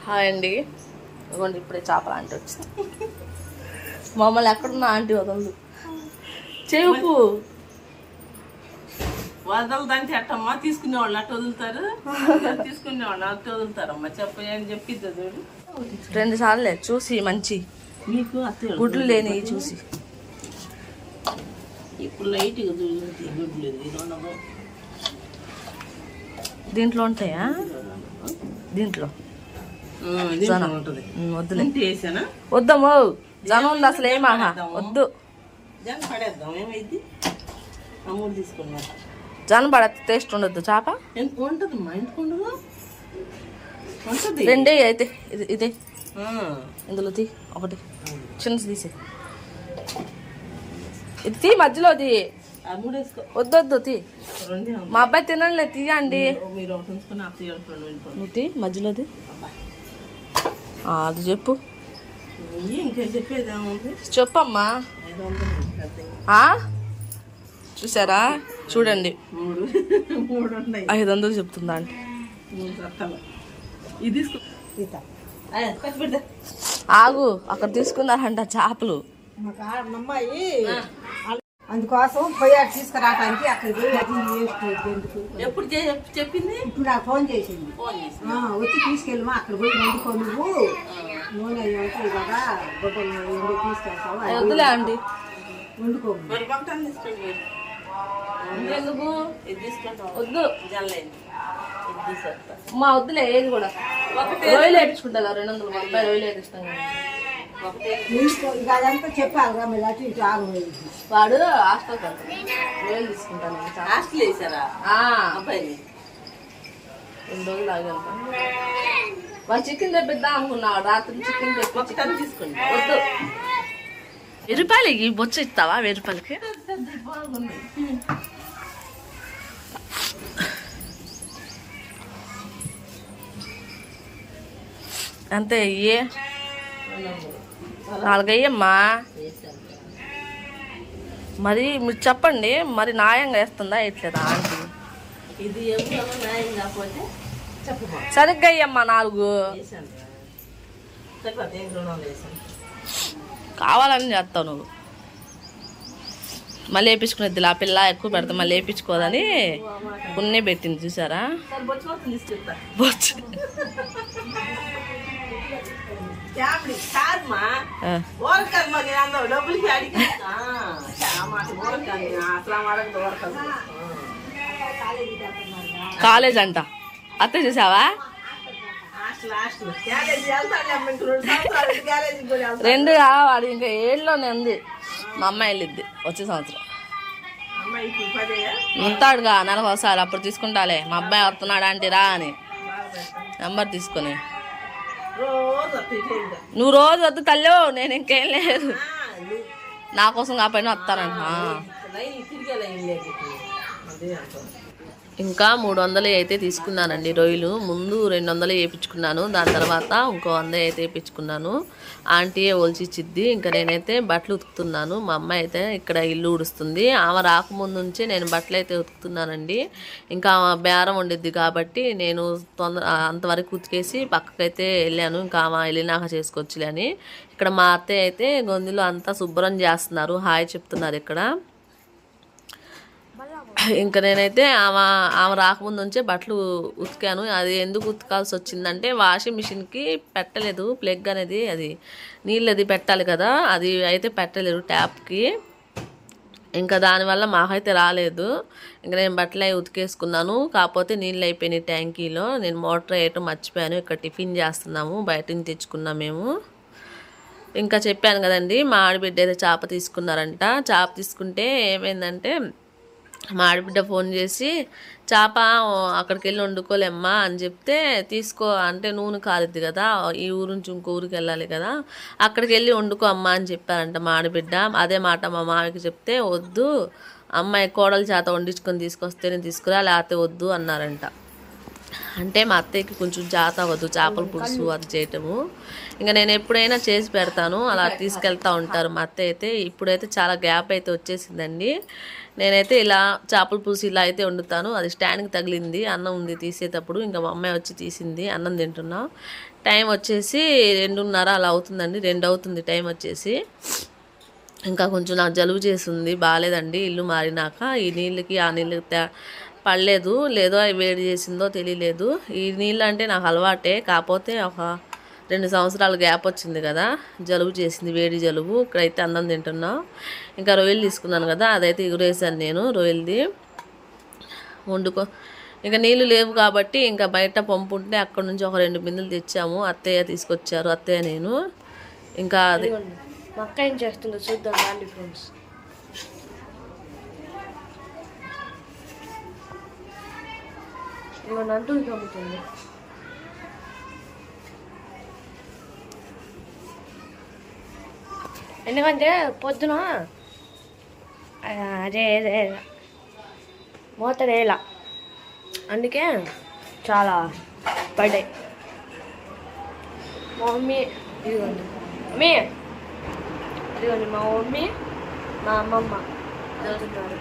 Hi అండి. ఇదిగోండి ఇప్పుడే చేపల ఆంటీ వచ్చింది. మమ్మల్ని ఎక్కడున్నా ఆంటీ వదలదు. చెవుకు వదలదంటే అట్టమ్మా తీసుకునేవాళ్ళు అట్ట వదులుతారు, తీసుకునేవాళ్ళు అట్ట వదులుతారమ్మా. చెప్పని చెప్పిద్దా చూడు. 2 సార్లే చూసి మంచి మీకు గుడ్లు లేని చూసి ఇప్పుడు లైట్గా చూసి గుడ్లు లేదు. ఇది ఉండదు. దీంట్లో ఉంటాయా? దీంట్లో ఉంటుంది. వద్దులే వేసానా వద్దాము. జనం ఉంది అసలు ఏమా వద్దు. జనం పడేద్దాం. ఏమైంది? అమ్ముడు తీసుకున్నా. జనం పడేది టేస్ట్ ఉండద్దు. చేప ఉంటుంది మా ఇంటికి ఉండదు. ఉంటుంది. 2 అయితే ఇదే ఇందులో తీ ఒకటి చిన్నది తీసే. ఇది తీ మధ్యలో తీ. వద్దు తీ. మా అబ్బాయి తినలే తీయండి. నువ్వు తీ మధ్యలోది. అది చెప్పు. చెప్పమ్మా. చూసారా? చూడండి 500 చెప్తుందా అంటే. ఆగు, అక్కడ తీసుకున్నారంట చేపలు. అమ్మాయి అందుకోసం పోయాడు తీసుకురావడానికి. అక్కడికి ఎప్పుడు చెప్పింది? ఇప్పుడు నాకు ఫోన్ చేసింది. వచ్చి తీసుకెళ్ళమా అక్కడ పోయి వండుకో. నువ్వు నూనె ఉంటాయి కదా గుడ్డలు ఎందుకు తీసుకెళ్తావు? వద్దులే అండి వండుకో. ఎందుకు ఇది తీసుకుంటాం. వద్దు జల్లేదు. ఇది తీసుకొస్తా. మా వద్దులే. ఏది కూడా రొయ్యలు వేయించుకుంటా. 200 రూపాయలు రొయ్యలు వేయిస్తాం. ఇక అదంతా చెప్పాలి. మళ్ళీ అటు ఇటు ఆగలేదు. వాడు హాస్టల్ రొయ్యలు తీసుకుంటాను. హాస్టల్ వేసారా అబ్బాయిని? 2 రోజులు ఆగలుగుతాను. వాడు చికెన్ తెప్పిద్దాం అనుకున్నాడు. రాత్రి చికెన్ తెప్పి తీసుకుంటా. వద్దు. 1000 రూపాయలకి బొచ్చ ఇస్తావా? 1000 రూపాయలకి అంతే. అయ్యే 4 అయ్యమ్మా. మరి మీరు చెప్పండి. మరి న్యాయంగా వేస్తుందా వేయట్లేదా ఆంటీ? ఇది ఎవరు న్యాయం కాకపోతే చెప్పు. సరిగ్గా అయ్యమ్మా 4 కావాలని చేస్తావు నువ్వు. మళ్ళీ వేయించుకునేది. ఆ పిల్ల ఎక్కువ పెడతా మళ్ళీ వేయించుకోదని కొన్ని పెట్టింది. చూసారా? బొచ్చు కాలేజ్ అంట. అత్తే చూసావా? 2 వాడు ఇంకా 7లోనే ఉంది. మా అమ్మాయి వెళ్ళిద్ది వచ్చే సంవత్సరం. ఉంటాడుగా నెలకు ఒకసారి. అప్పుడు తీసుకుంటాలే. మా అబ్బాయి వస్తున్నాడు అంటే రా అని నెంబర్ తీసుకొని. నువ్వు రోజు వద్దు తల్లి. నేను ఇంకేం లేదు. నా కోసం కాకపోయినా వస్తానంట. ఇంకా 300 అయితే తీసుకున్నానండి రొయ్యలు. ముందు 200 వేయించుకున్నాను. దాని తర్వాత ఇంకో 100 అయితే వేయించుకున్నాను. ఆంటీయే ఒలిచిచ్చిద్ది. ఇంకా నేనైతే బట్టలు ఉతుకుతున్నాను. మా అమ్మాయి అయితే ఇక్కడ ఇల్లు ఉడుస్తుంది. ఆమె రాకముందు నుంచే నేను బట్టలు అయితే ఉతుకుతున్నానండి. ఇంకా ఆమె బేరం ఉండిద్ది కాబట్టి నేను అంతవరకు ఉతికేసి పక్కకైతే వెళ్ళాను. ఇంకా ఆమె వెళ్ళినాక చేసుకోవచ్చులే అని. ఇక్కడ మా అత్తయ్య అయితే గొంతులో అంతా శుభ్రం చేస్తున్నారు. హాయ్ చెప్తున్నారు ఇక్కడ. ఇంకా నేనైతే ఆమె రాకముందు నుంచే బట్టలు ఉతికాను. అది ఎందుకు ఉతకాల్సి వచ్చిందంటే వాషింగ్ మిషన్కి పెట్టలేదు ప్లగ్ అనేది. అది నీళ్ళు అది పెట్టాలి కదా, అది అయితే పెట్టలేదు ట్యాప్కి. ఇంకా దానివల్ల మాకైతే రాలేదు. ఇంకా నేను బట్టలు అవి ఉతికేసుకున్నాను. కాకపోతే నీళ్ళు అయిపోయినాయి ట్యాంకీలో. నేను మోటార్ వేయటం మర్చిపోయాను. ఇక్కడ టిఫిన్ చేస్తున్నాము. బయట నుంచి తెచ్చుకున్నాం మేము. ఇంకా చెప్పాను కదండి, మా ఆడబిడ్డ అయితే చేప తీసుకున్నారంట. చేప తీసుకుంటే ఏమైందంటే మా ఆడబిడ్డ ఫోన్ చేసి చేప అక్కడికి వెళ్ళి వండుకోలేమ్మా అని చెప్తే, తీసుకో అంటే నూనె కాలిద్ది కదా, ఈ ఊరు నుంచి ఇంకో ఊరికి వెళ్ళాలి కదా, అక్కడికి వెళ్ళి వండుకో అమ్మా అని చెప్పారంట మా ఆడబిడ్డ. అదే మాట మా మామయ్యకి చెప్తే, వద్దు అమ్మాయి కోడల చేత వండించుకొని తీసుకొస్తేనే తీసుకురా లేకపోతే వద్దు అన్నారంట. అంటే మా అత్తయ్యకి కొంచెం జాత అవ్వదు చేపల పులుసు అది చేయటము. ఇంకా నేను ఎప్పుడైనా చేసి పెడతాను, అలా తీసుకెళ్తూ ఉంటారు మా అత్తయ్య అయితే. ఇప్పుడైతే చాలా గ్యాప్ అయితే వచ్చేసిందండి. నేనైతే ఇలా చేపల పులుసు ఇలా అయితే వండుతాను. అది స్టాండ్కి తగిలింది, అన్నం ఉంది తీసేటప్పుడు. ఇంకా మా అమ్మాయి వచ్చి తీసింది, అన్నం తింటున్నాం. టైం వచ్చేసి 2:30 అలా అవుతుందండి, 2 అవుతుంది టైం వచ్చేసి. ఇంకా కొంచెం నాకు జలుబు చేసింది, బాగాలేదండి. ఇల్లు మారినాక ఈ నీళ్ళకి ఆ నీళ్ళకి పడలేదు, లేదో అవి వేడి చేసిందో తెలియలేదు. ఈ నీళ్ళు అంటే నాకు అలవాటే, కాకపోతే ఒక 2 సంవత్సరాల గ్యాప్ వచ్చింది కదా, జలుబు చేసింది, వేడి జలుబు. ఇక్కడైతే అన్నం తింటున్నాం. ఇంకా రొయ్యలు తీసుకున్నాను కదా, అదైతే ఎగురేసాను నేను రొయ్యలది వండుకో. ఇంకా నీళ్ళు లేవు కాబట్టి ఇంకా బయట పంపు ఉంటే అక్కడ నుంచి ఒక 2 బిందెలు తెచ్చాము. అత్తయ్య తీసుకొచ్చారు, అత్తయ్య నేను. ఇంకా అది మా అక్క ఏం చేస్తుందో చూద్దాం రండి ఫ్రెండ్స్. ఇవ్వ నంటులు తమ్ముతుంది. ఎందుకంటే పొద్దున అదే మోతడేలా, అందుకే చాలా పడ్డాయి. మా మమ్మీ ఇదిగోండి, మమ్మీ ఇదిగోండి, మా మమ్మీ మా అమ్మమ్మ చదువుతున్నారు.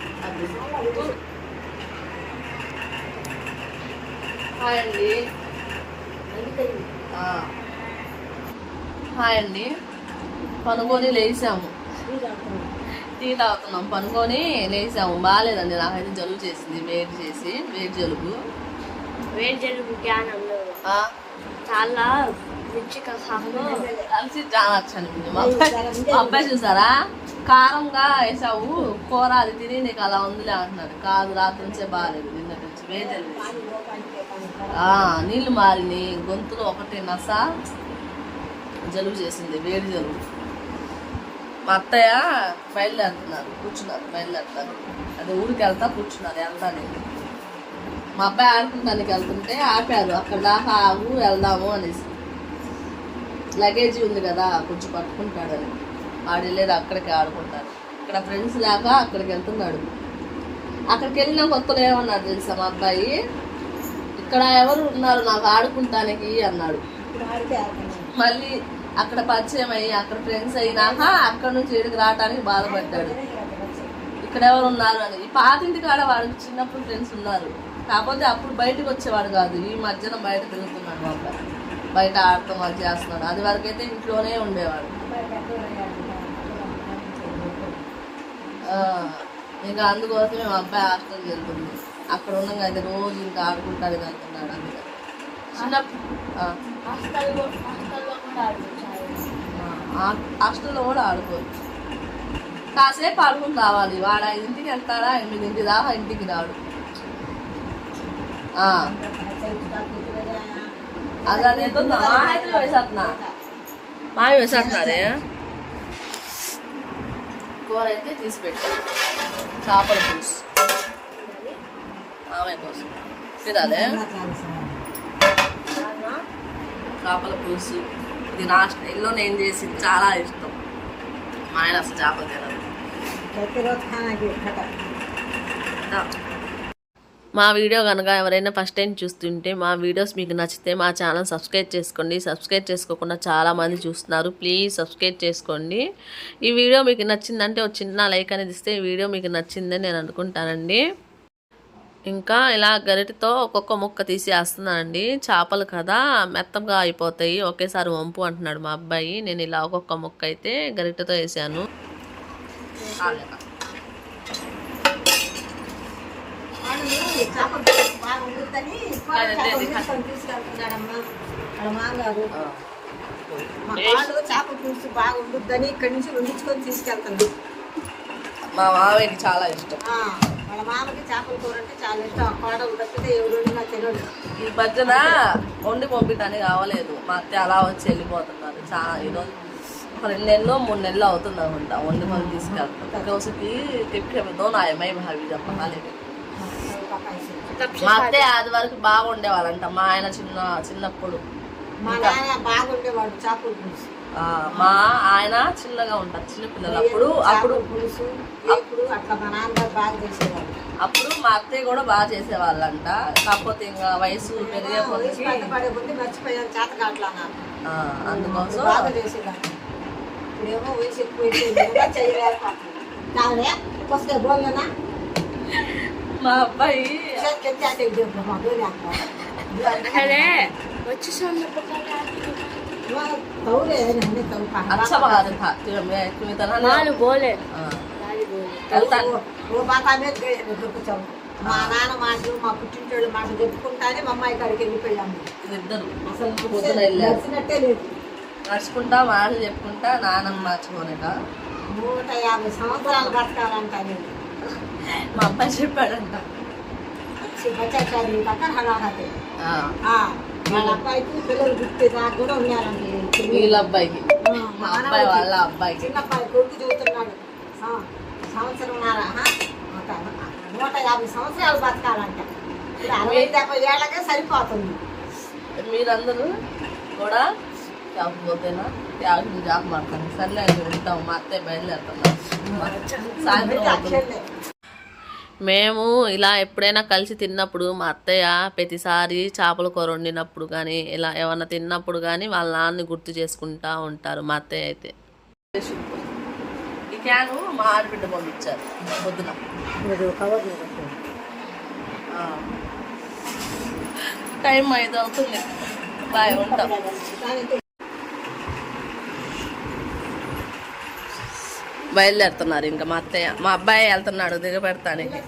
హాయ్ అండి. హాయ్ అండి. పనుకొని లేచాము, టీ తాగుతున్నాం. పనుకొని లేచాము, బాగాలేదండి, నాకైతే జలుబు చేసింది, వేడి జలుబు. వేడి జలుబు జ్ఞానంలో చాలా రుచి కలిసి చాలా అనిపించింది. మా అబ్బాయి చూసారా, కారంగా వేసావు కూర, అది తిని నీకు అలా ఉందిలే అంటున్నాడు. కాదు, రాత్రి నుంచే బాగాలేదు, నిన్నటి నుంచి వేడి జలుబు. నీళ్ళు మారిని గొంతులో ఒకటే నస, జలుబు చేసింది, వేడి జలుబు. మా అత్తయ్య బయలుదేరుతారు. అది ఊరికి కూర్చున్నారు, వెళ్తా నేను. మా అబ్బాయి ఆడుకుంటానికి వెళ్తుంటే ఆపారు, అక్కడ దాకా ఆగు వెళ్దాము అనేసి. లగేజీ ఉంది కదా, కొంచెం పట్టుకుంటాడని ఆడు వెళ్ళేది అక్కడికి ఆడుకుంటారు. ఇక్కడ ఫ్రెండ్స్ లేక అక్కడికి వెళ్తున్నాడు. అక్కడికి వెళ్ళిన కొత్తలో ఏమన్నాడు తెలుసా మా అబ్బాయి, ఇక్కడ ఎవరు ఉన్నారు నాకు ఆడుకుంటానికి అన్నాడు. మళ్ళీ అక్కడ పరిచయం అయ్యి అక్కడ ఫ్రెండ్స్ అయినాక అక్కడ నుంచి ఏడుకు రావడానికి బాధపడ్డాడు. ఇక్కడ ఎవరు ఉన్నారు అని. ఈ పాతింటి కాడ వాడికి చిన్నప్పుడు ఫ్రెండ్స్ ఉన్నారు, కాకపోతే అప్పుడు బయటకు వచ్చేవాడు కాదు. ఈ మధ్యన బయట తిరుగుతున్నాడు మా అబ్బాయి, బయట ఆడటం అది చేస్తున్నాడు. అది వరకైతే ఇంట్లోనే ఉండేవాడు. ఇంకా అందుకోసమే మా అబ్బాయి హాస్టల్కి వెళ్తుంది. అక్కడ ఉండగా అయితే రోజు ఇంకా ఆడుకుంటాడు వెళ్తున్నాడు. అందుకే హాస్టల్లో కూడా ఆడుకోవచ్చు, కాసేపు ఆడుకుని రావాలి. వాడు 5ంటికి వెళ్తాడా, 8 దాకా ఇంటికి రాడు. అదే వేసేస్తున్నారే. కూర అయితే తీసి పెట్టాను, చేపల పులుసు మామయ్య కోసం తినాలే. చేపల పులుసు ఇది నా స్టైల్లో నేను చేసింది, చాలా ఇష్టం. మా ఆయన అసలు చేపలు తినదు. మా వీడియో కనుక ఎవరైనా ఫస్ట్ టైం చూస్తుంటే మా వీడియోస్ మీకు నచ్చితే మా ఛానల్ సబ్స్క్రైబ్ చేసుకోండి. సబ్స్క్రైబ్ చేసుకోకుండా చాలామంది చూస్తున్నారు, ప్లీజ్ సబ్స్క్రైబ్ చేసుకోండి. ఈ వీడియో మీకు నచ్చిందంటే ఒక చిన్న లైక్ అనేది ఇస్తే ఈ వీడియో మీకు నచ్చిందని నేను అనుకుంటానండి. ఇంకా ఇలా గరిటతో ఒక్కొక్క ముక్క తీసి వేస్తున్నానండి. చేపలు కదా మెత్తగా అయిపోతాయి, ఒకేసారి వంపు అంటున్నాడు మా అబ్బాయి. నేను ఇలా ఒక్కొక్క ముక్క అయితే గరిటతో వేసాను. చేపల పులుసు బాగా ఉండుద్దని ఇక్కడి నుంచి వండించుకొని తీసుకెళ్తాను. మా మామయ్యకి చాలా ఇష్టం. వాళ్ళ మామకి చేపల కూర అంటే చాలా ఇష్టం. కోడలు తప్పితే ఎవరు తినడు. ఈ మధ్యన వండి పంపించడానికి కావలేదు, మా అత్త అలా వచ్చి వెళ్ళిపోతున్నారు. చాలా ఈరోజు ఒక 2 నెలలు 3 నెలలు అవుతుంది అనుకుంటా వండి మనం తీసుకెళ్తాం. రోజుకి టిప్తో నా అమ్మాయి భావి చెప్పాలి. మా అత్తే అది వరకు బాగా ఉండేవాళ్ళంట. మా ఆయన చిన్నప్పుడు మా నాన్న బాగుండేవాడు చేపల పులుసు. మా ఆయన చిన్నగా ఉంటారు చిన్నపిల్లలు అప్పుడు అప్పుడు చేపల పులుసు ఇప్పుడు అట్లా మా నాన్నగారు బాగా చేసేవాడు. అప్పుడు మా అత్తయ్య కూడా బాగా చేసేవాళ్ళంట. కాకపోతే ఇంకా వయసు పెరిగే కొద్దికి పడే కొద్ది మర్చిపోయాను చేత కావట్లా నాకు. అందుకోసం బాగా చేసేదాన్ని. ఇప్పుడేమో వయసు ఎక్కువ చేయలేకపోతున్నాను. వస్తే బోలేనా మా అబ్బాయి అదే వచ్చేసాను अच्छा बगा दे था तुम्हें तना నాలు బోలే మా నాన్న మాటలు మా పుట్టింటోళ్ళు మాటలు చెప్పుకుంటానే మా అమ్మాయి కాడికి వెళ్ళిపోయాము. ఇద్దరు అసలు పొద్దున వెళ్ళారు నడిచినట్టే లేదు. నడుచుకుంటా మాటలు చెప్పుకుంటా నాన్నమ్మ మార్చుకోనట 150 సంవత్సరాలు బతకాలంట నేను. మా అబ్బాయి చెప్పాడంట. బచ్చాచారి పక్కన హడాహతే వాళ్ళ అబ్బాయికి పిల్లలు గుర్తు నాకు కూడా ఉన్నారండి. వీళ్ళ అబ్బాయికి మా అబ్బాయి వాళ్ళ అబ్బాయికి చిన్న అబ్బాయి కొడుకు చదువుతున్నాడు. సంవత్సరం 150 సంవత్సరాలు బతకాలంట. ఇప్పుడు 60-70 ఏళ్ళకే సరిపోతుంది. మీరందరూ కూడా కాకపోతేనా యాభై జాబ్ పడతాను. సర్లే ఉంటాం. మా అత్తయ్య బయలుదేరుతున్నాం. సాయంత్రం అవుతుంది. మేము ఇలా ఎప్పుడైనా కలిసి తిన్నప్పుడు మా అత్తయ్య ప్రతిసారి చేపల కూర వండినప్పుడు కానీ ఇలా ఏమన్నా తిన్నప్పుడు కానీ వాళ్ళ నాన్నని గుర్తు చేసుకుంటా ఉంటారు. మా అత్తయ్య అయితే ఈ క్యాను మా ఆడబిడ్డ పంపించారు పొద్దున. టైం 5 అవుతుంది. బాయ్ ఉంటాం. బయలుదేరుతున్నారు ఇంకా మా అత్తయ్య. మా అబ్బాయి వెళ్తున్నాడు దిగబెడతానికి.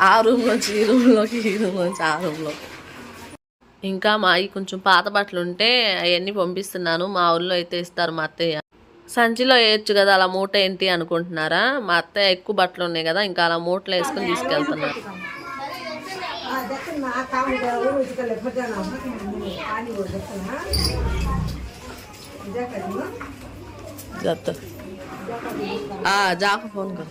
ఆ రూమ్ నుంచి ఈ రూమ్లోకి, ఈ రూమ్ నుంచి ఆ రూమ్లోకి. ఇంకా మా కొంచెం పాత బట్టలు ఉంటే అవన్నీ పంపిస్తున్నాను. మా ఊళ్ళో అయితే ఇస్తారు మా అత్తయ్య. సంచిలో వేయచ్చు కదా అలా మూట ఏంటి అనుకుంటున్నారా? మా అత్తయ్య ఎక్కువ బట్టలు ఉన్నాయి కదా ఇంకా అలా మూటలు వేసుకుని తీసుకెళ్తున్నారు. जाता जाको फोन कर